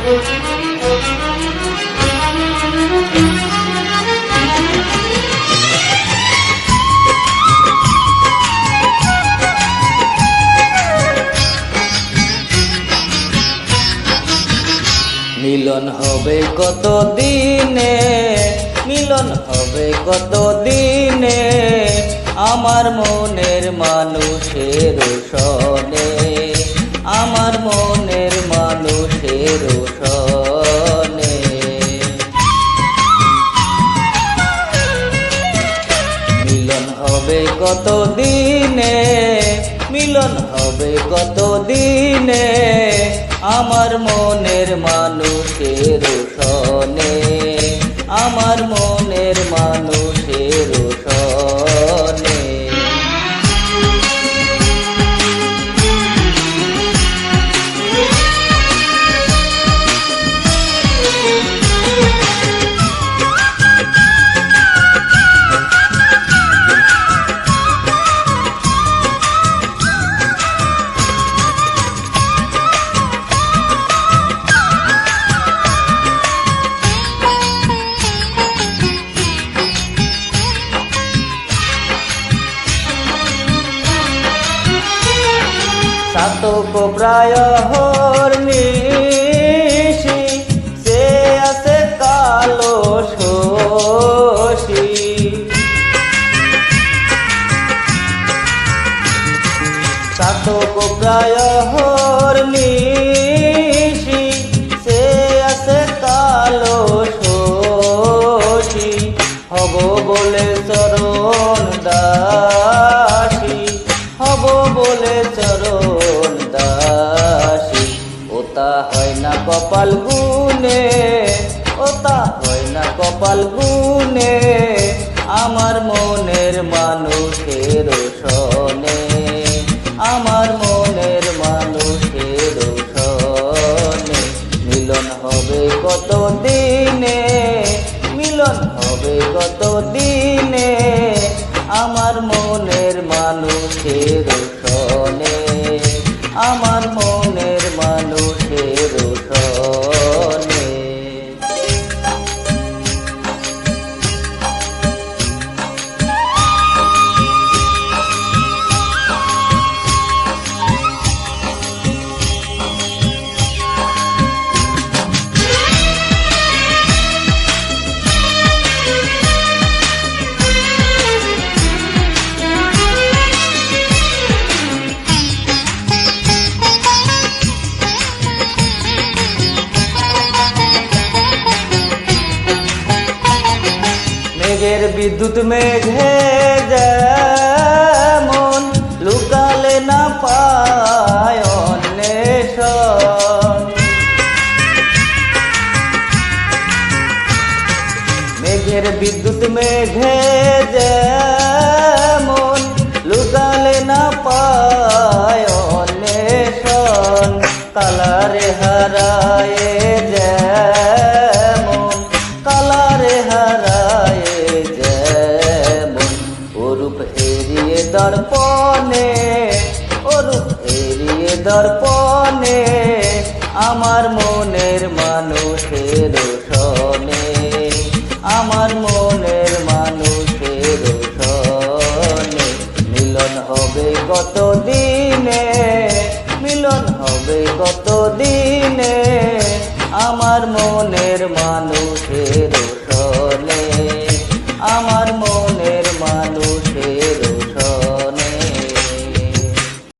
মিলন হবে কত দিনে, মিলন হবে কত দিনে, আমার মনের মানুষের সনে, আমার মনের মানুষের সনে। মিলন হবে কত দিনে, মিলন হবে কত দিনে, আমার মনের মানুষের সনে, আমার মনের মানুষের সনে। সাতক প্রায় হর্নিশি, সে আছে কালো শশী। সাতক প্রায় হর্নিশি, সে আছে কালো শশী। হব বলে চরণ দাসী, হব বলে চরণ দাসী। ওতা হয় না কপাল গুনে, ওতা হয় না কপাল গুনে, আমার মনের মানুষের সনে, আমার মনের মানুষের সনে। মিলন হবে কত দিনে, মিলন হবে কত দিনে, আমার মনের মানুষের সনে, আমার মনের মানুষের সনে। মেঘের বিদ্যুৎ মেঘে যেমন লুকালে না পায় অন্বেষণ। মেঘের বিদ্যুৎ মেঘে যেমন লুকালে না পায় অন্বেষণ। কালারে হারায় যেমন, কালারে হারায় যেমন, ওরূপ হেরিয়ে দর্পণে, ওরূপ হেরিয়ে দর্পণে, আমার মনের মানুষের সনে, আমার মনের মানুষের সনে। মিলন হবে কত দিনে, মিলন হবে কত দিনে, আমার মনের মানুষ